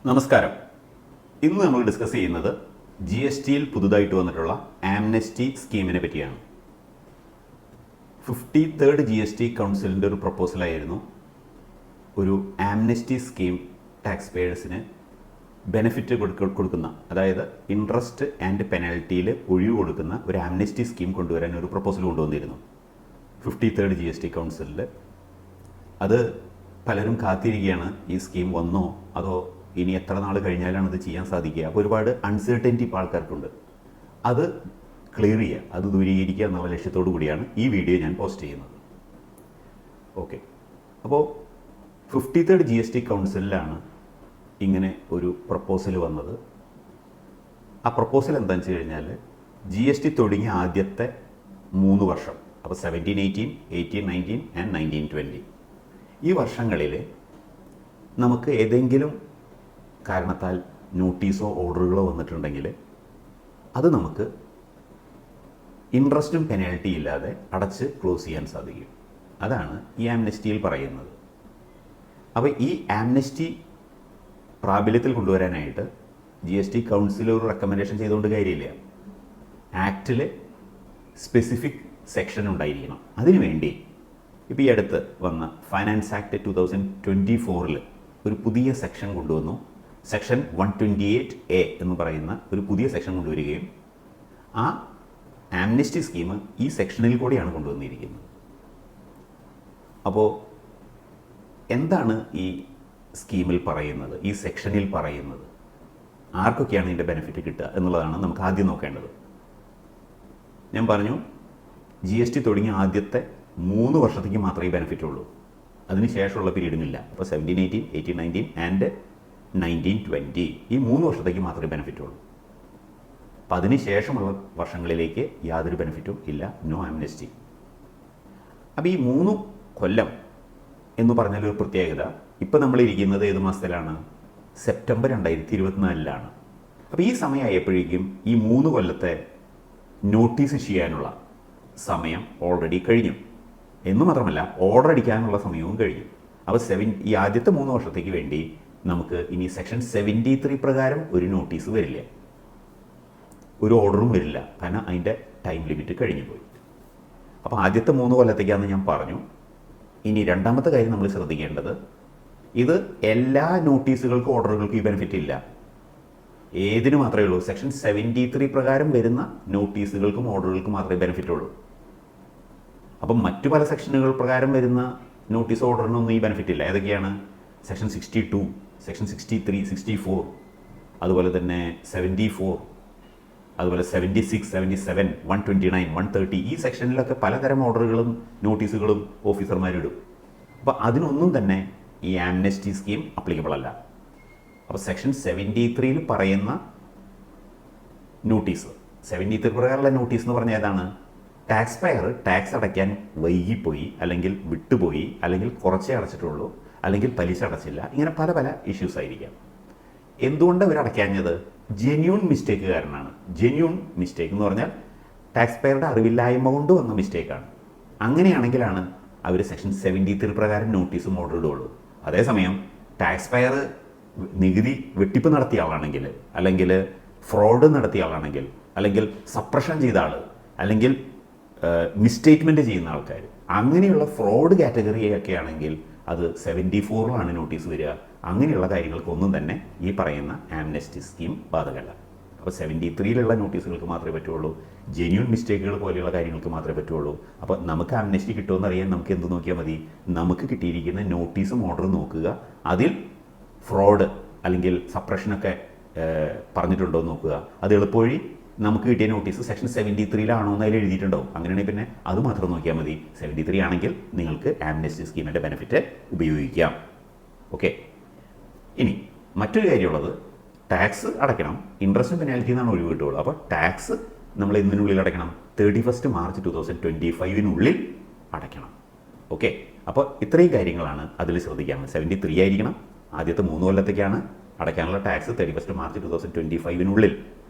നമസ്കാരം. ഇന്ന് നമ്മൾ ഡിസ്കസ് ചെയ്യുന്നത് ജി എസ് ടിയിൽ പുതുതായിട്ട് വന്നിട്ടുള്ള ആംനെസ്റ്റി സ്കീമിനെ പറ്റിയാണ്. 53rd ജി എസ് ടി കൗൺസിലിൻ്റെ ഒരു പ്രപ്പോസലായിരുന്നു ഒരു ആംനെസ്റ്റി സ്കീം ടാക്സ് പേയേഴ്സിന് ബെനിഫിറ്റ് കൊടുക്കുന്ന, അതായത് ഇൻട്രസ്റ്റ് ആൻഡ് പെനാൽറ്റിയിൽ ഒഴിവ് കൊടുക്കുന്ന ഒരു ആംനെസ്റ്റി സ്കീം കൊണ്ടുവരാൻ ഒരു പ്രപ്പോസൽ കൊണ്ടുവന്നിരുന്നു 53rd ജി എസ് ടി കൗൺസിലിൽ. അത് പലരും കാത്തിരിക്കുകയാണ്, ഈ സ്കീം വന്നോ അതോ ഇനി എത്ര നാൾ കഴിഞ്ഞാലാണ് ഇത് ചെയ്യാൻ സാധിക്കുക. അപ്പോൾ ഒരുപാട് അൺസർട്ടനിറ്റി ഇപ്പോൾ ആൾക്കാർക്കുണ്ട്. അത് ക്ലിയർ ചെയ്യുക, അത് ദൂരീകരിക്കുക എന്നുള്ള ലക്ഷ്യത്തോടു കൂടിയാണ് ഈ വീഡിയോ ഞാൻ പോസ്റ്റ് ചെയ്യുന്നത്. ഓക്കെ, അപ്പോൾ 53rd ജി എസ് ടി കൗൺസിലിലാണ് ഇങ്ങനെ ഒരു പ്രപ്പോസൽ വന്നത്. ആ പ്രപ്പോസൽ എന്താണെന്ന് വെച്ച് കഴിഞ്ഞാൽ ജി എസ് ടി തുടങ്ങിയ ആദ്യത്തെ 3 വർഷം, അപ്പോൾ 17-18, 18-19 ആൻഡ് 19-20 ഈ വർഷങ്ങളിൽ നമുക്ക് ഏതെങ്കിലും കാരണത്താൽ നോട്ടീസോ ഓർഡറുകളോ വന്നിട്ടുണ്ടെങ്കിൽ അത് നമുക്ക് ഇൻട്രസ്റ്റും പെനാൽറ്റി ഇല്ലാതെ അടച്ച് ക്ലോസ് ചെയ്യാൻ സാധിക്കും. അതാണ് ഈ ആംനെസ്റ്റിയിൽ പറയുന്നത്. അപ്പോൾ ഈ ആംനെസ്റ്റി പ്രാബല്യത്തിൽ കൊണ്ടുവരാനായിട്ട് ജി എസ് ടി കൗൺസിൽ ഒരു റെക്കമെൻഡേഷൻ ചെയ്തുകൊണ്ട് കാര്യമില്ല. ആക്റ്റിൽ സ്പെസിഫിക് സെക്ഷൻ ഉണ്ടായിരിക്കണം. അതിനുവേണ്ടി ഇപ്പോൾ ഈ അടുത്ത് വന്ന ഫൈനാൻസ് ആക്ട് 2024 ഒരു പുതിയ സെക്ഷൻ കൊണ്ടുവന്നു. സെക്ഷൻ 128A എന്ന് പറയുന്ന ഒരു പുതിയ സെക്ഷൻ കൊണ്ടുവരികയും ആ ആംനെസ്റ്റി സ്കീം ഈ സെക്ഷനിൽ കൂടിയാണ് കൊണ്ടുവന്നിരിക്കുന്നത്. അപ്പോൾ എന്താണ് ഈ സ്കീമിൽ പറയുന്നത്, ഈ സെക്ഷനിൽ പറയുന്നത്, ആർക്കൊക്കെയാണ് ഇതിൻ്റെ ബെനിഫിറ്റ് കിട്ടുക എന്നുള്ളതാണ് നമുക്ക് ആദ്യം നോക്കേണ്ടത്. ഞാൻ പറഞ്ഞു, ജി എസ് ടി തുടങ്ങിയ ആദ്യത്തെ 3 വർഷത്തേക്ക് മാത്രമേ ബെനിഫിറ്റ് ഉള്ളൂ. അതിന് ശേഷമുള്ള പീരീഡിനില്ല. അപ്പോൾ 17-18, 18-19 ആൻഡ് 19-20 ഈ 3 വർഷത്തേക്ക് മാത്രമേ ബെനിഫിറ്റ് ഉള്ളൂ. അപ്പം അതിന് ശേഷമുള്ള വർഷങ്ങളിലേക്ക് യാതൊരു ബെനിഫിറ്റും ഇല്ല, നോ ആംനെസ്റ്റി. അപ്പോൾ ഈ 3 കൊല്ലം എന്ന് പറഞ്ഞാലൊരു പ്രത്യേകത. ഇപ്പം നമ്മളിരിക്കുന്നത് ഏത് മാസത്തിലാണ്? സെപ്റ്റംബർ 2024. അപ്പോൾ ഈ സമയമായപ്പോഴേക്കും ഈ 3 കൊല്ലത്തെ നോട്ടീസ് ചെയ്യാനുള്ള സമയം ഓൾറെഡി കഴിഞ്ഞു എന്ന് മാത്രമല്ല ഓർഡർ അടിക്കാനുള്ള സമയവും കഴിഞ്ഞു. അപ്പോൾ ഈ ആദ്യത്തെ 3 വർഷത്തേക്ക് വേണ്ടി നമുക്ക് ഇനി സെക്ഷൻ 73 പ്രകാരം ഒരു നോട്ടീസ് വരില്ല, ഒരു ഓർഡറും വരില്ല, കാരണം അതിൻ്റെ ടൈം ലിമിറ്റ് കഴിഞ്ഞു പോയി. അപ്പോൾ ആദ്യത്തെ 3 കൊല്ലത്തേക്കാണെന്ന് ഞാൻ പറഞ്ഞു. ഇനി രണ്ടാമത്തെ കാര്യം നമ്മൾ ശ്രദ്ധിക്കേണ്ടത്, ഇത് എല്ലാ നോട്ടീസുകൾക്കും ഓർഡറുകൾക്കും ഈ ബെനിഫിറ്റ് ഇല്ല. ഏതിന് മാത്രമേ ഉള്ളൂ? സെക്ഷൻ 73 പ്രകാരം വരുന്ന നോട്ടീസുകൾക്കും ഓർഡറുകൾക്കും മാത്രമേ ബെനിഫിറ്റ് ഉള്ളൂ. അപ്പം മറ്റു പല സെക്ഷനുകൾ പ്രകാരം വരുന്ന നോട്ടീസ് ഓർഡറിനൊന്നും ഈ ബെനിഫിറ്റ് ഇല്ല. ഏതൊക്കെയാണ്? സെക്ഷൻ 62, സെക്ഷൻ 63, 64, അതുപോലെ തന്നെ 74, അതുപോലെ 76, 77, 129, 130 ഈ സെക്ഷനിലൊക്കെ പലതരം ഓർഡറുകളും നോട്ടീസുകളും ഓഫീസർമാരിടും. അപ്പോൾ അതിനൊന്നും തന്നെ ഈ ആംനെസ്റ്റി സ്കീം അപ്ലിക്കബിൾ അല്ല. അപ്പോൾ സെക്ഷൻ 73 പറയുന്ന നോട്ടീസ്, 73 പ്രകാരമുള്ള നോട്ടീസ് എന്ന് പറഞ്ഞാൽ ഏതാണ്? ടാക്സ് പെയർ ടാക്സ് അടയ്ക്കാൻ വൈകിപ്പോയി, അല്ലെങ്കിൽ വിട്ടുപോയി, അല്ലെങ്കിൽ കുറച്ചേ അടച്ചിട്ടുള്ളൂ, അല്ലെങ്കിൽ പലിശ അടച്ചില്ല, ഇങ്ങനെ പല പല ഇഷ്യൂസ് ആയിരിക്കാം. എന്തുകൊണ്ട് അവർ അടയ്ക്കാഞ്ഞത്? ജെന്യൂൺ മിസ്റ്റേക്ക് കാരണമാണ്. ജെന്യൂൺ മിസ്റ്റേക്ക് എന്ന് പറഞ്ഞാൽ ടാക്സ് പെയറുടെ അറിവില്ലായ്മ കൊണ്ട് വന്ന മിസ്റ്റേക്കാണ്. അങ്ങനെയാണെങ്കിലാണ് അവർ സെക്ഷൻ 73 പ്രകാരം നോട്ടീസും ഓർഡർ ഇടുകയുള്ളൂ. അതേസമയം ടാക്സ് പെയർ നികുതി വെട്ടിപ്പ് നടത്തിയ ആളാണെങ്കിൽ, അല്ലെങ്കിൽ ഫ്രോഡ് നടത്തിയ ആളാണെങ്കിൽ, അല്ലെങ്കിൽ സപ്രഷൻ ചെയ്ത ആൾ, അല്ലെങ്കിൽ മിസ്റ്റേറ്റ്മെൻറ്റ് ചെയ്യുന്ന ആൾക്കാർ, അങ്ങനെയുള്ള ഫ്രോഡ് കാറ്റഗറിയൊക്കെ ആണെങ്കിൽ അത് 74 നോട്ടീസ് വരിക. അങ്ങനെയുള്ള കാര്യങ്ങൾക്കൊന്നും തന്നെ ഈ പറയുന്ന ആംനെസ്റ്റി സ്കീം ബാധകമല്ല. അപ്പോൾ 73 നോട്ടീസുകൾക്ക് മാത്രമേ പറ്റുള്ളൂ. ജെന്യൂൺ മിസ്റ്റേക്കുകൾ പോലെയുള്ള കാര്യങ്ങൾക്ക് മാത്രമേ പറ്റുള്ളൂ. അപ്പോൾ നമുക്ക് ആംനെസ്റ്റി കിട്ടുമെന്ന് അറിയാൻ നമുക്ക് എന്ത് നോക്കിയാൽ മതി? നമുക്ക് കിട്ടിയിരിക്കുന്ന നോട്ടീസും ഓർഡറും നോക്കുക. അതിൽ ഫ്രോഡ് അല്ലെങ്കിൽ സപ്രഷനൊക്കെ പറഞ്ഞിട്ടുണ്ടോ എന്ന് നോക്കുക. അത് എളുപ്പവഴി നമുക്ക് കിട്ടിയ നോട്ടീസ് സെക്ഷൻ 73 എന്ന് അതിൽ എഴുതിയിട്ടുണ്ടാവും. അങ്ങനെയാണെങ്കിൽ പിന്നെ അത് മാത്രം നോക്കിയാൽ മതി. 73 ആണെങ്കിൽ നിങ്ങൾക്ക് ആംനെസ്റ്റി സ്കീമിൻ്റെ ബെനിഫിറ്റ് ഉപയോഗിക്കാം. ഓക്കെ, ഇനി മറ്റൊരു കാര്യമുള്ളത്, ടാക്സ് അടയ്ക്കണം. ഇൻട്രസ്റ്റും പെനാൽറ്റി എന്നാണ് ഒഴിവ് കിട്ടുള്ളൂ. അപ്പോൾ ടാക്സ് നമ്മൾ എന്തിനുള്ളിൽ അടയ്ക്കണം? 31 മാർച്ച് 2025 അടയ്ക്കണം. ഓക്കെ, അപ്പോൾ ഇത്രയും കാര്യങ്ങളാണ് അതിൽ ശ്രദ്ധിക്കാനുള്ളത്. 73 ആയിരിക്കണം. ആദ്യത്തെ 3 കൊല്ലത്തേക്കാണ് അടയ്ക്കാനുള്ള ടാക്സ്. 31 മാർച്ച് 2025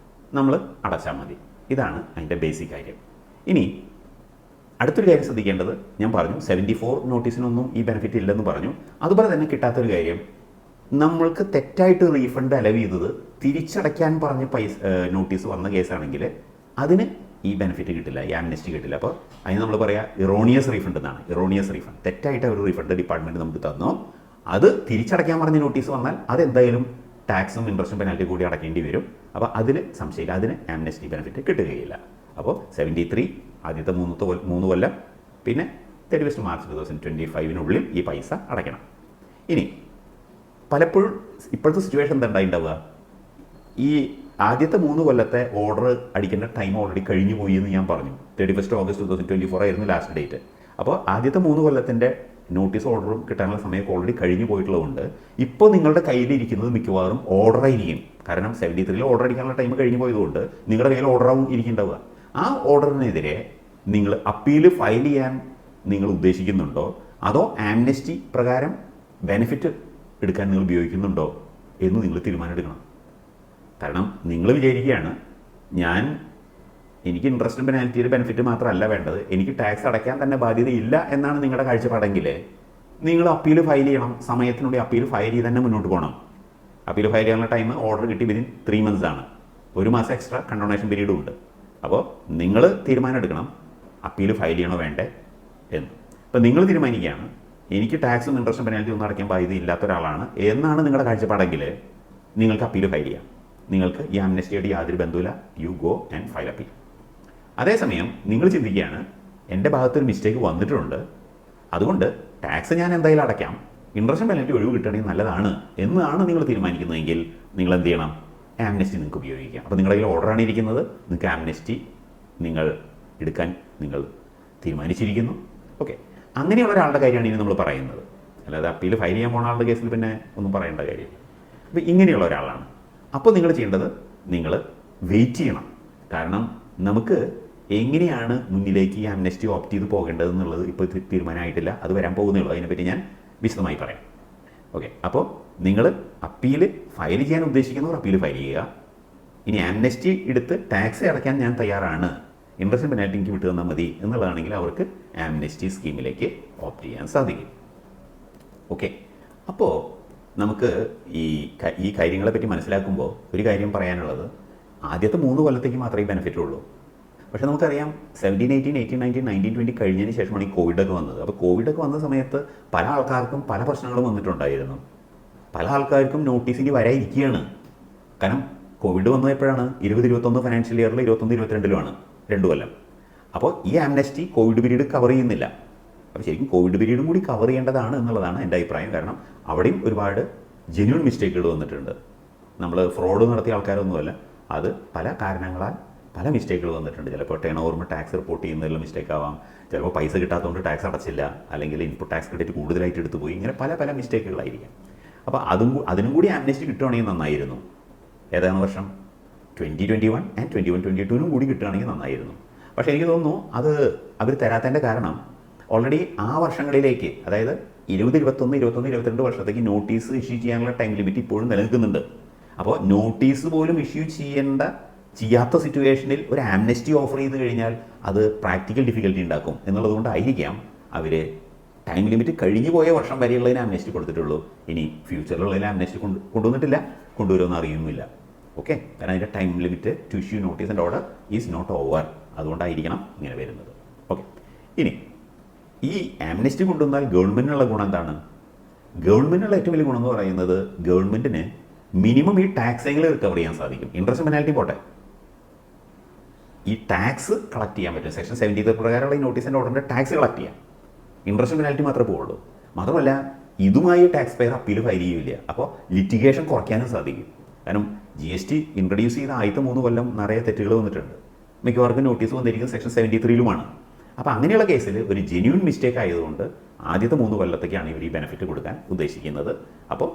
നമ്മൾ അടച്ചാൽ മതി. ഇതാണ് അതിൻ്റെ ബേസിക് കാര്യം. ഇനി അടുത്തൊരു കാര്യം ശ്രദ്ധിക്കേണ്ടത്, ഞാൻ പറഞ്ഞു 74 നോട്ടീസിനൊന്നും ഈ ബെനിഫിറ്റ് ഇല്ലെന്ന് പറഞ്ഞു. അതുപോലെ തന്നെ കിട്ടാത്തൊരു കാര്യം, നമ്മൾക്ക് തെറ്റായിട്ട് റീഫണ്ട് അലവ് ചെയ്തത് തിരിച്ചടയ്ക്കാൻ പറഞ്ഞ് നോട്ടീസ് വന്ന കേസാണെങ്കിൽ അതിന് ഈ ബെനിഫിറ്റ് കിട്ടില്ല, ഈ ആംനസ്റ്റി കിട്ടില്ല. അപ്പോൾ അതിന് നമ്മൾ പറയാം ഇറോണിയസ് റീഫണ്ട് എന്നാണ്. ഇറോണിയസ് റീഫണ്ട്, തെറ്റായിട്ട് ഒരു റീഫണ്ട് ഡിപ്പാർട്ട്മെൻറ്റ് നമുക്ക് തന്നോ, അത് തിരിച്ചടയ്ക്കാൻ പറഞ്ഞ് നോട്ടീസ് വന്നാൽ അതെന്തായാലും ടാക്സും ഇൻട്രസ്റ്റും പെനാൽറ്റി കൂടി അടയ്ക്കേണ്ടി വരും. അപ്പോൾ അതിൽ സംശയമില്ല, അതിന് ആംനസ്റ്റി ബെനിഫിറ്റ് കിട്ടുകയില്ല. അപ്പോൾ 73 ആദ്യത്തെ 3 കൊല്ലം, പിന്നെ 31 മാർച്ച് 2025 ഈ പൈസ അടയ്ക്കണം. ഇനി പലപ്പോഴും ഇപ്പോഴത്തെ സിറ്റുവേഷൻ എന്താ ഉണ്ടാവുക, ഈ ആദ്യത്തെ 3 കൊല്ലത്തെ ഓർഡർ അടിക്കേണ്ട ടൈം ഓൾറെഡി കഴിഞ്ഞു പോയി എന്ന് ഞാൻ പറഞ്ഞു. 31 ഓഗസ്റ്റ് 2024 ആയിരുന്നു ലാസ്റ്റ് ഡേറ്റ്. അപ്പോൾ ആദ്യത്തെ 3 കൊല്ലത്തിൻ്റെ നോട്ടീസ് ഓർഡറും കിട്ടാനുള്ള സമയം ഓൾറെഡി കഴിഞ്ഞു പോയിട്ടുള്ളതുകൊണ്ട് ഇപ്പോൾ നിങ്ങളുടെ കയ്യിലിരിക്കുന്നത് മിക്കവാറും ഓർഡറായിരിക്കും. കാരണം 73 ഓർഡർ അടിക്കാനുള്ള ടൈം കഴിഞ്ഞു പോയതുകൊണ്ട് നിങ്ങളുടെ കയ്യിൽ ഓർഡറാവും ഇരിക്കുന്നുണ്ടാവുക. ആ ഓർഡറിനെതിരെ നിങ്ങൾ അപ്പീൽ ഫയൽ ചെയ്യാൻ നിങ്ങൾ ഉദ്ദേശിക്കുന്നുണ്ടോ, അതോ ആംനസ്റ്റി പ്രകാരം ബെനിഫിറ്റ് എടുക്കാൻ നിങ്ങൾ ഉപയോഗിക്കുന്നുണ്ടോ എന്ന് നിങ്ങൾ തീരുമാനം എടുക്കണം. കാരണം നിങ്ങൾ വിചാരിക്കുകയാണ് എനിക്ക് ഇൻട്രസ്റ്റും പെനാൽറ്റിയുടെ ബെനിഫിറ്റ് മാത്രമല്ല വേണ്ടത്, എനിക്ക് ടാക്സ് അടയ്ക്കാൻ തന്നെ ബാധ്യതയില്ല എന്നാണ് നിങ്ങളുടെ കാഴ്ചപ്പാടെങ്കിൽ നിങ്ങൾ അപ്പീൽ ഫയൽ ചെയ്യണം. സമയത്തിനുള്ളിൽ അപ്പീൽ ഫയൽ ചെയ്ത് തന്നെ മുന്നോട്ട് പോകണം. അപ്പീൽ ഫയൽ ചെയ്യാനുള്ള ടൈം ഓർഡർ കിട്ടി വിതിൻ 3 months ആണ്. 1 മാസം എക്സ്ട്രാ കണ്ടോണേഷൻ പീരീഡും ഉണ്ട്. അപ്പോൾ നിങ്ങൾ തീരുമാനം എടുക്കണം അപ്പീൽ ഫയൽ ചെയ്യണോ വേണ്ടേ എന്ന്. അപ്പോൾ നിങ്ങൾ തീരുമാനിക്കുകയാണ് എനിക്ക് ടാക്സും ഇൻട്രസ്റ്റും പെനാൽറ്റി ഒന്നും അടയ്ക്കാൻ ബാധ്യത ഇല്ലാത്ത ഒരാളാണ് എന്നാണ് നിങ്ങളുടെ കാഴ്ചപ്പാടെങ്കിൽ നിങ്ങൾക്ക് അപ്പീൽ ഫയൽ ചെയ്യാം. നിങ്ങൾക്ക് ഈ ആംനസ്റ്റിയായിട്ട് യാതൊരു ബന്ധമില്ല. You go and file appeal. അതേസമയം നിങ്ങൾ ചിന്തിക്കുകയാണ് എൻ്റെ ഭാഗത്തൊരു മിസ്റ്റേക്ക് വന്നിട്ടുണ്ട്, അതുകൊണ്ട് ടാക്സ് ഞാൻ എന്തായാലും അടയ്ക്കാം, ഇൻട്രസ്റ്റും പെനാൽറ്റി ഒഴിവ് കിട്ടുകയാണെങ്കിൽ നല്ലതാണ് എന്നാണ് നിങ്ങൾ തീരുമാനിക്കുന്നതെങ്കിൽ നിങ്ങൾ എന്ത് ചെയ്യണം, ആംനസ്റ്റി നിങ്ങൾക്ക് ഉപയോഗിക്കാം. അപ്പോൾ നിങ്ങളുടെ കയ്യിൽ ഓർഡറാണ് ഇരിക്കുന്നത്, നിങ്ങൾക്ക് ആംനസ്റ്റി നിങ്ങൾ എടുക്കാൻ നിങ്ങൾ തീരുമാനിച്ചിരിക്കുന്നു. ഓക്കെ, അങ്ങനെയുള്ള ഒരാളുടെ കാര്യമാണ് ഇനി നമ്മൾ പറയുന്നത്. അല്ലാതെ അപ്പീൽ ഫയൽ ചെയ്യാൻ പോകുന്ന ആളുടെ കേസിൽ പിന്നെ ഒന്നും പറയേണ്ട കാര്യമില്ല. അപ്പോൾ ഇങ്ങനെയുള്ള ഒരാളാണ്. അപ്പോൾ നിങ്ങൾ ചെയ്യേണ്ടത് നിങ്ങൾ വെയിറ്റ് ചെയ്യണം. കാരണം നമുക്ക് എങ്ങനെയാണ് മുന്നിലേക്ക് ഈ ആംനസ്റ്റി ഓപ്റ്റ് ചെയ്ത് പോകേണ്ടതെന്നുള്ളത് ഇപ്പോൾ തീരുമാനമായിട്ടില്ല, അത് വരാൻ പോകുന്നേ ഉള്ളൂ. അതിനെപ്പറ്റി ഞാൻ വിശദമായി പറയാം. ഓക്കെ, അപ്പോൾ നിങ്ങൾ അപ്പീൽ ഫയൽ ചെയ്യാൻ ഉദ്ദേശിക്കുന്നവർ അപ്പീൽ ഫയൽ ചെയ്യുക. ഇനി ആംനസ്റ്റി എടുത്ത് ടാക്സ് അടയ്ക്കാൻ ഞാൻ തയ്യാറാണ്, ഇൻട്രസ്റ്റ് പെനാൽറ്റി എനിക്ക് വിട്ടു തന്നാൽ മതി എന്നുള്ളതാണെങ്കിൽ അവർക്ക് ആംനസ്റ്റി സ്കീമിലേക്ക് ഓപ്റ്റ് ചെയ്യാൻ സാധിക്കും. ഓക്കെ, അപ്പോൾ നമുക്ക് ഈ കാര്യങ്ങളെപ്പറ്റി മനസ്സിലാക്കുമ്പോൾ ഒരു കാര്യം പറയാനുള്ളത്, ആദ്യത്തെ 3 കൊല്ലത്തേക്ക് മാത്രമേ ബെനിഫിറ്റ് ഉള്ളൂ. പക്ഷേ നമുക്കറിയാം 17, 18, 18, 19, 19, 20 കഴിഞ്ഞതിന് ശേഷമാണ് ഈ കോവിഡൊക്കെ വന്നത്. അപ്പോൾ കോവിഡൊക്കെ വന്ന സമയത്ത് പല ആൾക്കാർക്കും പല പ്രശ്നങ്ങളും വന്നിട്ടുണ്ടായിരുന്നു. പല ആൾക്കാർക്കും നോട്ടീസ് ഇനി വരാതിരിക്കുകയാണ്. കാരണം കോവിഡ് വന്നപ്പോഴാണ് 20-21 ഫൈനാൻഷ്യൽ ഇയറിൽ 21-22 2 കൊല്ലം. അപ്പോൾ ഈ ആംനസ്റ്റി കോവിഡ് പീരീഡ് കവർ ചെയ്യുന്നില്ല. അപ്പോൾ ശരിക്കും കോവിഡ് പീരീഡും കൂടി കവർ ചെയ്യേണ്ടതാണ് എന്നുള്ളതാണ് എൻ്റെ അഭിപ്രായം. കാരണം അവിടെയും ഒരുപാട് ജെന്യൂൻ മിസ്റ്റേക്കുകൾ വന്നിട്ടുണ്ട്. നമ്മൾ ഫ്രോഡ് നടത്തിയ ആൾക്കാരൊന്നുമല്ല, അത് പല കാരണങ്ങളാൽ പല മിസ്റ്റേക്കുകൾ വന്നിട്ടുണ്ട്. ചിലപ്പോൾ ടേൺ ഓവർ ടാക്സ് റിപ്പോർട്ട് ചെയ്യുന്നതിലുള്ള മിസ്റ്റേക്ക് ആവാം, ചിലപ്പോൾ പൈസ കിട്ടാത്തതുകൊണ്ട് ടാക്സ് അടച്ചില്ല, അല്ലെങ്കിൽ ഇൻപുട്ട് ടാക്സ് ക്രെഡിറ്റ് കൂടുതലായിട്ട് എടുത്തു പോയി, ഇങ്ങനെ പല പല മിസ്റ്റേക്കുകളായിരിക്കാം. അപ്പോൾ അതിനും കൂടി ആംനസ്റ്റി കിട്ടുകയാണെങ്കിൽ നന്നായിരുന്നു. ഏതാണ് വർഷം 2021 ആൻഡ് 21-22 കൂടി കിട്ടുകയാണെങ്കിൽ നന്നായിരുന്നു. പക്ഷേ എനിക്ക് തോന്നുന്നു അത് അവർ തരാത്തതിൻ്റെ കാരണം ഓൾറെഡി ആ വർഷങ്ങളിലേക്ക്, അതായത് 20, 21, 22 വർഷത്തേക്ക് നോട്ടീസ് ഇഷ്യൂ ചെയ്യാനുള്ള ടൈം ലിമിറ്റ് ഇപ്പോഴും നിലനിൽക്കുന്നുണ്ട്. അപ്പോൾ നോട്ടീസ് പോലും ഇഷ്യൂ ചെയ്യാത്ത സിറ്റുവേഷനിൽ ഒരു ആംനസ്റ്റി ഓഫർ ചെയ്ത് കഴിഞ്ഞാൽ അത് പ്രാക്ടിക്കൽ ഡിഫിക്കൽറ്റി ഉണ്ടാക്കും എന്നുള്ളതുകൊണ്ടായിരിക്കാം അവർ ടൈം ലിമിറ്റ് കഴിഞ്ഞു പോയ വർഷം വരെയുള്ളതിന് ആംനസ്റ്റി കൊടുത്തിട്ടുള്ളൂ. ഇനി ഫ്യൂച്ചറിലുള്ളതിന് ആംനസ്റ്റി കൊണ്ടുവന്നിട്ടില്ല, കൊണ്ടുവരുമെന്ന് അറിയുന്നില്ല. ഓക്കെ, കാരണം അതിൻ്റെ time limit to issue notice and order is not over, അതുകൊണ്ടായിരിക്കണം ഇങ്ങനെ വരുന്നത്. ഓക്കെ, ഇനി ഈ ആംനസ്റ്റി കൊണ്ടുവന്നാൽ ഗവൺമെൻറ്റിനുള്ള ഗുണം എന്താണ്? ഗവൺമെൻറ്റിനുള്ള ഏറ്റവും വലിയ ഗുണം എന്ന് പറയുന്നത് ഗവൺമെൻറ്റിന് മിനിമം ഈ ടാക്സെങ്കിലും റിക്കവർ ചെയ്യാൻ സാധിക്കും. ഇൻട്രസ്റ്റ് പെനാൽറ്റി പോട്ടെ, ഈ ടാക്സ് കളക്ട് ചെയ്യാൻ പറ്റും. സെക്ഷൻ 70 പ്രകാരമുള്ള ഈ നോട്ടീസ് ആൻഡ് ഓർഡറിൻ്റെ ടാക്സ് കളക്ട് ചെയ്യാം. ഇൻട്രസ്റ്റ് പെനാൽറ്റി മാത്രമേ പോകുള്ളൂ. മാത്രമല്ല ഇതുമായി ടാക്സ് പെയർ അപ്പീൽ ഫയൽ ചെയ്യില്ല. അപ്പോൾ ലിറ്റിഗേഷൻ കുറയ്ക്കാനും സാധിക്കും. കാരണം GST ഇൻട്രൊഡ്യൂസ് ചെയ്ത ആദ്യത്തെ 3 കൊല്ലം നിറയെ തെറ്റുകൾ വന്നിട്ടുണ്ട്. മിക്കവാർക്കും നോട്ടീസ് വന്നിരിക്കുന്നത് സെക്ഷൻ 73 അപ്പോൾ അങ്ങനെയുള്ള കേസിൽ ഒരു ജെന്യൂൻ മിസ്റ്റേക്ക് ആയതുകൊണ്ട് ആദ്യത്തെ 3 കൊല്ലത്തേക്കാണ് ഇവർ ഈ ബെനിഫിറ്റ് കൊടുക്കാൻ ഉദ്ദേശിക്കുന്നത്. അപ്പോൾ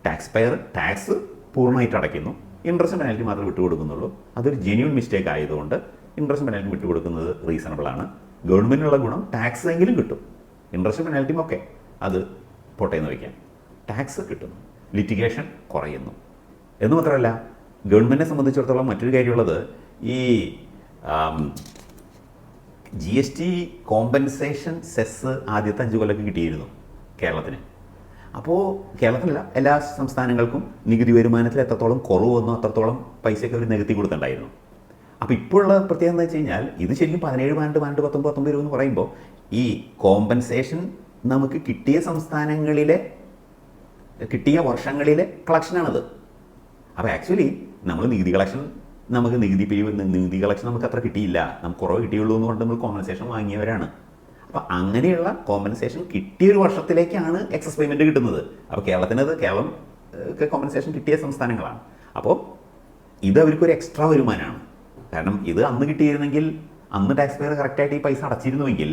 ടാക്സ് പെയർ ടാക്സ് പൂർണ്ണമായിട്ട് അടയ്ക്കുന്നു, ഇൻട്രസ്റ്റ് പെനാൽറ്റി മാത്രമേ വിട്ടുകൊടുക്കുന്നുള്ളൂ. അതൊരു ജെന്യൂൻ മിസ്റ്റേക്ക് ആയതുകൊണ്ട് ഇൻട്രസ്റ്റ് പെനാൽറ്റി വിട്ടുകൊടുക്കുന്നത് റീസണബിൾ ആണ്. ഗവൺമെൻറ്റിനുള്ള ഗുണം ടാക്സ് എങ്കിലും കിട്ടും. ഇൻട്രസ്റ്റ് പെനാൽറ്റിയും ഒക്കെ അത് പോട്ടേന്ന് വയ്ക്കാം, ടാക്സ് കിട്ടുന്നു, ലിറ്റിഗേഷൻ കുറയുന്നു. എന്ന് മാത്രമല്ല ഗവൺമെൻറ്റിനെ സംബന്ധിച്ചിടത്തോളം മറ്റൊരു കാര്യമുള്ളത്, ഈ GST കോമ്പൻസേഷൻ സെസ് ആദ്യത്തെ 5 കൊല്ലമൊക്കെ കിട്ടിയിരുന്നു കേരളത്തിന്. അപ്പോൾ കേരളത്തിലല്ല, എല്ലാ സംസ്ഥാനങ്ങൾക്കും നികുതി വരുമാനത്തിൽ എത്രത്തോളം കുറവ് വന്നോ അത്രത്തോളം പൈസയൊക്കെ അവർ നികത്തി കൊടുത്തിട്ടുണ്ടായിരുന്നു. അപ്പോൾ ഇപ്പോഴുള്ള പ്രത്യേകത എന്ന് വെച്ച് കഴിഞ്ഞാൽ ഇത് ശരിക്കും 17, 12, 19, 19 എന്ന് പറയുമ്പോൾ ഈ കോമ്പൻസേഷൻ നമുക്ക് കിട്ടിയ സംസ്ഥാനങ്ങളിലെ കിട്ടിയ വർഷങ്ങളിലെ കളക്ഷനാണത്. അപ്പോൾ ആക്ച്വലി നമ്മൾ നികുതി കളക്ഷൻ നികുതി കളക്ഷൻ നമുക്ക് അത്ര കിട്ടിയില്ല, നമുക്ക് കുറവ് കിട്ടിയുള്ളൂ എന്ന് കൊണ്ട് നമ്മൾ കോമ്പൻസേഷൻ വാങ്ങിയവരാണ്. അപ്പോൾ അങ്ങനെയുള്ള കോമ്പൻസേഷൻ കിട്ടിയൊരു വർഷത്തിലേക്കാണ് എക്സസ് പേയ്മെൻറ്റ് കിട്ടുന്നത്. അപ്പോൾ കേരളം കോമ്പൻസേഷൻ കിട്ടിയ സംസ്ഥാനങ്ങളാണ്. അപ്പോൾ ഇത് അവർക്കൊരു എക്സ്ട്രാ വരുമാനമാണ്. കാരണം ഇത് അന്ന് കിട്ടിയിരുന്നെങ്കിൽ അന്ന് ടാക്സ് പെയർ കറക്റ്റായിട്ട് ഈ പൈസ അടച്ചിരുന്നുവെങ്കിൽ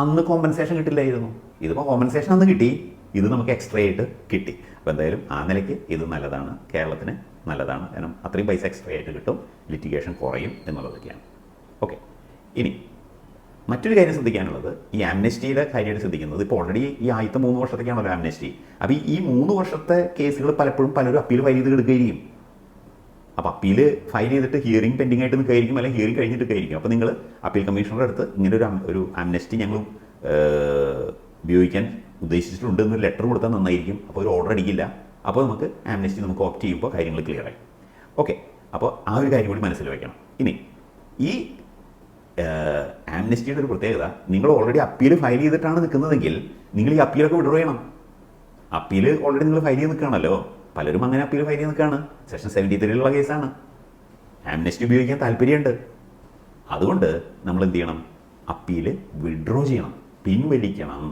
അന്ന് കോമ്പൻസേഷൻ കിട്ടില്ലായിരുന്നു. ഇതിപ്പോൾ കോമ്പൻസേഷൻ അന്ന് കിട്ടി, ഇത് നമുക്ക് എക്സ്ട്രാ ആയിട്ട് കിട്ടി. അപ്പോൾ എന്തായാലും ആ നിലയ്ക്ക് ഇത് നല്ലതാണ്, കേരളത്തിന് നല്ലതാണ്. കാരണം അത്രയും പൈസ എക്സ്ട്രാ ആയിട്ട് കിട്ടും, ലിറ്റിഗേഷൻ കുറയും എന്നുള്ളതൊക്കെയാണ്. ഓക്കെ, ഇനി മറ്റൊരു കാര്യം ശ്രദ്ധിക്കാനുള്ളത് ഈ ആംനെസ്റ്റിയുടെ കാര്യമായിട്ട് ശ്രദ്ധിക്കുന്നത്, ഇപ്പോൾ ഓൾറെഡി ഈ ആദ്യത്തെ 3 വർഷത്തേക്കാണല്ലോ ആംനെസ്റ്റി. അപ്പോൾ ഈ 3 വർഷത്തെ കേസുകൾ പലരും അപ്പീൽ ഫയൽ ചെയ്ത് എടുക്കുകയായിരിക്കും. അപ്പോൾ അപ്പീൽ ഫയൽ ചെയ്തിട്ട് ഹിയറിംഗ് പെൻഡിങ് ആയിട്ട് നിൽക്കുകയായിരിക്കും, അല്ലെങ്കിൽ ഹിയറിംഗ് കഴിഞ്ഞിട്ട് നിൽക്കുകയായിരിക്കും. അപ്പോൾ നിങ്ങൾ അപ്പീൽ കമ്മീഷണറുടെ അടുത്ത് ഇങ്ങനെ ഒരു ആംനെസ്റ്റി ഞങ്ങൾ ഉപയോഗിക്കാൻ ഉദ്ദേശിച്ചിട്ടുണ്ട് എന്നൊരു ലെറ്റർ കൊടുത്താൽ നന്നായിരിക്കും. അപ്പോൾ ഒരു ഓർഡർ അടിക്കില്ല. അപ്പോൾ നമുക്ക് ആംനെസ്റ്റി നമുക്ക് ഓപ്റ്റ് ചെയ്യുമ്പോൾ കാര്യങ്ങൾ ക്ലിയർ ആയി. ഓക്കെ, അപ്പോൾ ആ ഒരു കാര്യം കൂടി മനസ്സിൽ വയ്ക്കണം. ഇനി ഈ ആംനെസ്റ്റിയുടെ ഒരു പ്രത്യേകത, നിങ്ങൾ ഓൾറെഡി അപ്പീൽ ഫയൽ ചെയ്തിട്ടാണ് നിൽക്കുന്നതെങ്കിൽ നിങ്ങൾ ഈ അപ്പീലൊക്കെ വിഡ്രോ ചെയ്യണം. അപ്പീൽ ഓൾറെഡി നിങ്ങൾ ഫയൽ ചെയ്ത് നിൽക്കുകയാണല്ലോ, പലരും അങ്ങനെ അപ്പീൽ ഫയൽ ചെയ്ത് നിൽക്കുകയാണ്. സെക്ഷൻ 73 കേസാണ്. ആംനെസ്റ്റി ഉപയോഗിക്കാൻ താല്പര്യമുണ്ട്. അതുകൊണ്ട് നമ്മൾ എന്ത് ചെയ്യണം? അപ്പീൽ വിഡ്രോ ചെയ്യണം, പിൻവലിക്കണം.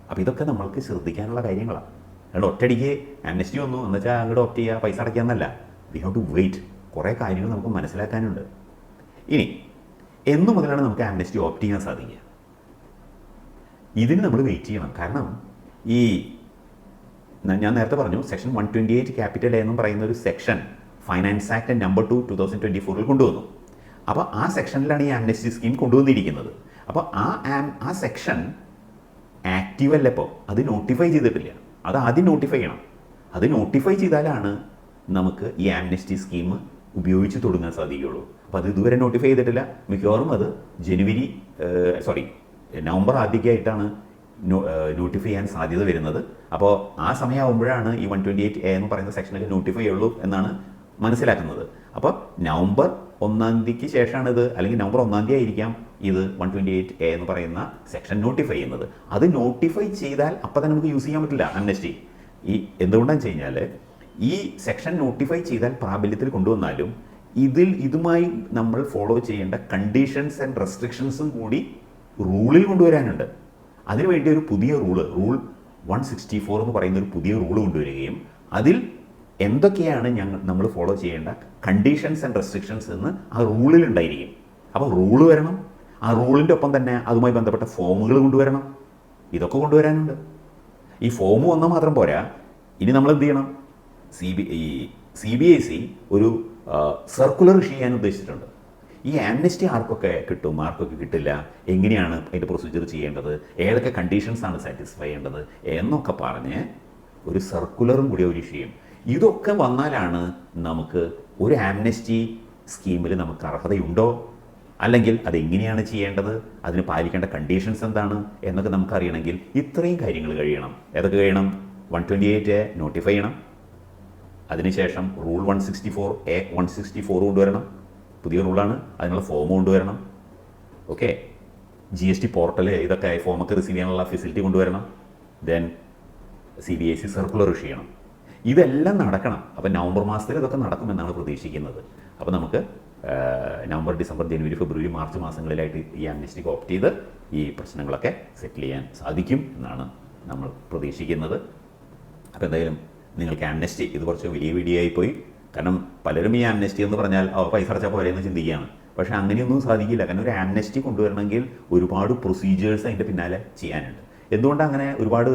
അപ്പോൾ ഇതൊക്കെ നമ്മൾക്ക് ശ്രദ്ധിക്കാനുള്ള കാര്യങ്ങളാണ്. അതുകൊണ്ട് ഒറ്റയടിക്ക് ആംനെസ്റ്റി വന്നു എന്ന് വെച്ചാൽ അങ്ങോട്ട് ഓപ്റ്റ് ചെയ്യുക, പൈസ അടയ്ക്കാമെന്നല്ല. We have to wait. കുറേ കാര്യങ്ങൾ നമുക്ക് മനസ്സിലാക്കാനുണ്ട്. ഇനി എന്നു മുതലാണ് നമുക്ക് ആംനെസ്റ്റി ഓപ്റ്റ് ചെയ്യാൻ സാധിക്കുക? ഇതിന് നമ്മൾ വെയിറ്റ് ചെയ്യണം. കാരണം ഈ ഞാൻ നേരത്തെ പറഞ്ഞു, സെക്ഷൻ 128 ക്യാപിറ്റൽ എ എന്നും പറയുന്ന ഒരു സെക്ഷൻ ഫൈനാൻസ് ആക്ട് നമ്പർ 2 2024 കൊണ്ടുവന്നു. അപ്പോൾ ആ സെക്ഷനിലാണ് ഈ ആംനെസ്റ്റി സ്കീം കൊണ്ടുവന്നിരിക്കുന്നത്. അപ്പോൾ ആ സെക്ഷൻ ആക്റ്റീവ് അല്ല, ഇപ്പോൾ അത് നോട്ടിഫൈ ചെയ്തിട്ടില്ല. അത് ആദ്യം നോട്ടിഫൈ ചെയ്യണം. അത് നോട്ടിഫൈ ചെയ്താലാണ് നമുക്ക് ഈ ആംനെസ്റ്റി സ്കീം ഉപയോഗിച്ച് തുടങ്ങാൻ സാധിക്കുകയുള്ളൂ. അപ്പോൾ അത് ഇതുവരെ നോട്ടിഫൈ ചെയ്തിട്ടില്ല. മിക്കവാറും അത് നവംബർ ആദ്യമൊക്കെയായിട്ടാണ് നോട്ടിഫൈ ചെയ്യാൻ സാധ്യത വരുന്നത്. അപ്പോൾ ആ സമയമാകുമ്പോഴാണ് ഈ 128A എന്ന് പറയുന്ന സെക്ഷനൊക്കെ നോട്ടിഫൈ ഉള്ളൂ എന്നാണ് മനസ്സിലാക്കുന്നത്. അപ്പോൾ നവംബർ 1 ശേഷമാണ് ഇത്, അല്ലെങ്കിൽ നവംബർ 1 ആയിരിക്കാം ഇത് 128A എന്ന് പറയുന്ന സെക്ഷൻ നോട്ടിഫൈ ചെയ്യുന്നത്. അത് നോട്ടിഫൈ ചെയ്താൽ അപ്പം തന്നെ നമുക്ക് യൂസ് ചെയ്യാൻ പറ്റില്ല ആംനെസ്റ്റി. എന്തുകൊണ്ടാണെന്ന് വെച്ച് കഴിഞ്ഞാൽ ഈ സെക്ഷൻ നോട്ടിഫൈ ചെയ്താൽ പ്രാബല്യത്തിൽ കൊണ്ടുവന്നാലും ഇതുമായി നമ്മൾ ഫോളോ ചെയ്യേണ്ട കണ്ടീഷൻസ് ആൻഡ് റെസ്ട്രിക്ഷൻസും കൂടി റൂളിൽ കൊണ്ടുവരാനുണ്ട്. അതിനുവേണ്ടി ഒരു പുതിയ റൂൾ 164 എന്ന് പറയുന്ന ഒരു പുതിയ റൂൾ കൊണ്ടുവരികയും അതിൽ എന്തൊക്കെയാണ് നമ്മൾ ഫോളോ ചെയ്യേണ്ട കണ്ടീഷൻസ് ആൻഡ് റെസ്ട്രിക്ഷൻസ് എന്ന് ആ റൂളിൽ ഉണ്ടായിരിക്കും. അപ്പോൾ റൂള് വരണം, ആ റൂളിൻ്റെ ഒപ്പം തന്നെ അതുമായി ബന്ധപ്പെട്ട ഫോമുകൾ കൊണ്ടുവരണം. ഇതൊക്കെ കൊണ്ടുവരാനുണ്ട്. ഈ ഫോം വന്നാൽ മാത്രം പോരാ, ഇനി നമ്മൾ എന്ത് ചെയ്യണം? CBIC ഒരു സർക്കുലർ ഇഷ്യൂ ചെയ്യാൻ ഉദ്ദേശിച്ചിട്ടുണ്ട്. ഈ ആംനെസ്റ്റി ആർക്കൊക്കെ കിട്ടും, ആർക്കൊക്കെ കിട്ടില്ല, എങ്ങനെയാണ് അതിൻ്റെ പ്രൊസീജിയർ ചെയ്യേണ്ടത്, ഏതൊക്കെ കണ്ടീഷൻസാണ് സാറ്റിസ്ഫൈ ചെയ്യേണ്ടത് എന്നൊക്കെ പറഞ്ഞ് ഒരു സർക്കുലറും കൂടി ഒരു ഇഷ്യൂ ചെയ്യും. ഇതൊക്കെ വന്നാലാണ് നമുക്ക് ഒരു ആംനെസ്റ്റി സ്കീമിൽ നമുക്ക് അർഹതയുണ്ടോ, അല്ലെങ്കിൽ അതെങ്ങനെയാണ് ചെയ്യേണ്ടത്, അതിന് പാലിക്കേണ്ട കണ്ടീഷൻസ് എന്താണ് എന്നൊക്കെ നമുക്കറിയണമെങ്കിൽ ഇത്രയും കാര്യങ്ങൾ കഴിയണം. ഏതൊക്കെ കഴിയണം? 128A നോട്ടിഫൈ ചെയ്യണം. അതിനുശേഷം റൂൾ 164 കൊണ്ടുവരണം. പുതിയ റൂളാണ്, അതിനുള്ള ഫോം കൊണ്ടുവരണം. ഓക്കെ, GST പോർട്ടൽ ഇതൊക്കെ ഫോമൊക്കെ റിസീവ് ചെയ്യാനുള്ള ഫെസിലിറ്റി കൊണ്ടുവരണം. ദെൻ CBIC സർക്കുലർ ഇഷ്യൂ ചെയ്യണം. ഇതെല്ലാം നടക്കണം. അപ്പോൾ നവംബർ മാസത്തിൽ ഇതൊക്കെ നടക്കുമെന്നാണ് പ്രതീക്ഷിക്കുന്നത്. അപ്പോൾ നമുക്ക് നവംബർ, ഡിസംബർ, ജനുവരി, ഫെബ്രുവരി, മാർച്ച് മാസങ്ങളിലായിട്ട് ഈ ആംനെസ്റ്റിക്ക് ഓപ്റ്റ് ചെയ്ത് ഈ പ്രശ്നങ്ങളൊക്കെ സെറ്റിൽ ചെയ്യാൻ സാധിക്കും എന്നാണ് നമ്മൾ പ്രതീക്ഷിക്കുന്നത്. അപ്പോൾ എന്തായാലും നിങ്ങൾക്ക് ആംനെസ്റ്റി ഇത് കുറച്ച് വലിയ വീഡിയോ ആയിപ്പോയി. കാരണം പലരും ഈ ആംനെസ്റ്റി എന്ന് പറഞ്ഞാൽ പൈസ അടച്ചാൽ പോരെയെന്ന് ചിന്തിക്കുകയാണ്. പക്ഷേ അങ്ങനെയൊന്നും സാധിക്കില്ല. കാരണം ഒരു ആംനെസ്റ്റി കൊണ്ടുവരണമെങ്കിൽ ഒരുപാട് പ്രൊസീജിയേഴ്സ് അതിൻ്റെ പിന്നാലെ ചെയ്യാനുണ്ട്. എന്തുകൊണ്ടാണ് അങ്ങനെ ഒരുപാട്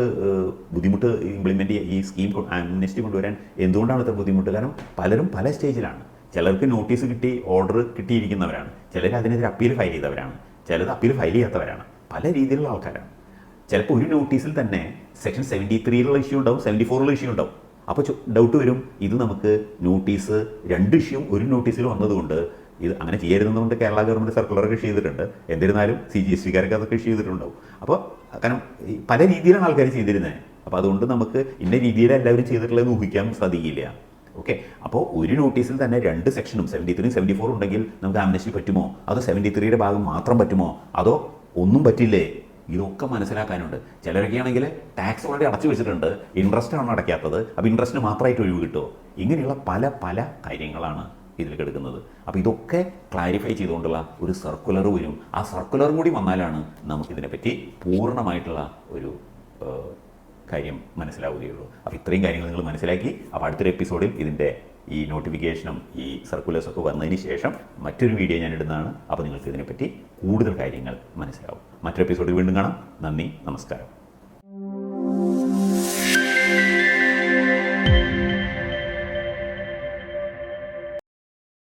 ബുദ്ധിമുട്ട് ഇംപ്ലിമെൻ്റ് ഈ സ്കീം ആംനെസ്റ്റി കൊണ്ടുവരാൻ എന്തുകൊണ്ടാണ് ഇത്ര ബുദ്ധിമുട്ട്? കാരണം പലരും പല സ്റ്റേജിലാണ്. ചിലർക്ക് നോട്ടീസ് കിട്ടി, ഓർഡർ കിട്ടിയിരിക്കുന്നവരാണ്, ചിലർ അതിനെതിരെ അപ്പീൽ ഫയൽ ചെയ്തവരാണ്, ചിലത് അപ്പീൽ ഫയൽ ചെയ്യാത്തവരാണ്, പല രീതിയിലുള്ള ആൾക്കാരാണ്. ചിലപ്പോൾ ഒരു നോട്ടീസിൽ തന്നെ സെക്ഷൻ 73 ഇഷ്യൂ ഉണ്ടാവും, 74 ഇഷ്യൂ ഉണ്ടാവും. അപ്പോൾ ഡൗട്ട് വരും, ഇത് നമുക്ക് നോട്ടീസ് 2 ഇഷ്യൂ ഒരു നോട്ടീസിൽ വന്നതുകൊണ്ട് ഇത് അങ്ങനെ ചെയ്യരുതെന്നുകൊണ്ട് കേരള ഗവൺമെൻറ് സർക്കുലറൊക്കെ ഇഷ്യൂ ചെയ്തിട്ടുണ്ട്. എന്നിരുന്നാലും CGSTക്കാരൊക്കെ അതൊക്കെ ഇഷ്യൂ ചെയ്തിട്ടുണ്ടാവും. അപ്പോൾ കാരണം പല രീതിയിലാണ് ആൾക്കാർ ചെയ്തിരുന്നത്. അപ്പോൾ അതുകൊണ്ട് നമുക്ക് ഇന്ന രീതിയിൽ എല്ലാവരും ചെയ്തിട്ടുള്ളതെന്ന് ഊഹിക്കാൻ സാധിക്കില്ല. ഓക്കെ, അപ്പോൾ ഒരു നോട്ടീസിൽ തന്നെ 2 സെക്ഷനും 73 74 ഉണ്ടെങ്കിൽ നമുക്ക് ആംനസ്റ്റി പറ്റുമോ? അതോ 73യുടെ ഭാഗം മാത്രം പറ്റുമോ? അതോ ഒന്നും പറ്റില്ലേ? ഇതൊക്കെ മനസ്സിലാക്കാനുണ്ട്. ചിലരൊക്കെയാണെങ്കിൽ ടാക്സ് ഓൾറെഡി അടച്ചു വെച്ചിട്ടുണ്ട്, ഇൻട്രസ്റ്റ് ആണ് അടയ്ക്കാത്തത്, അപ്പോൾ ഇൻട്രസ്റ്റിന് മാത്രമായിട്ട് ഒഴിവ് കിട്ടുമോ? ഇങ്ങനെയുള്ള പല പല കാര്യങ്ങളാണ് ഇതിൽ കിടക്കുന്നത്. അപ്പോൾ ഇതൊക്കെ ക്ലാരിഫൈ ചെയ്തുകൊണ്ടുള്ള ഒരു സർക്കുലർ വരും. ആ സർക്കുലറും കൂടി വന്നാലാണ് നമുക്കിതിനെപ്പറ്റി പൂർണ്ണമായിട്ടുള്ള ഒരു കാര്യം മനസ്സിലാവുകയുള്ളൂ. അപ്പോൾ ഇത്രയും കാര്യങ്ങൾ നിങ്ങൾ മനസ്സിലാക്കി. അപ്പോൾ അടുത്തൊരു എപ്പിസോഡിൽ ഇതിൻ്റെ ഈ നോട്ടിഫിക്കേഷനും ഈ സർക്കുലേഴ്സൊക്കെ വന്നതിന് ശേഷം മറ്റൊരു വീഡിയോ ഞാൻ ഇടുന്നതാണ്. അപ്പോൾ നിങ്ങൾക്ക് ഇതിനെപ്പറ്റി കൂടുതൽ കാര്യങ്ങൾ മനസ്സിലാവും. മറ്റൊരു എപ്പിസോഡിൽ വീണ്ടും കാണാം. നന്ദി, നമസ്കാരം.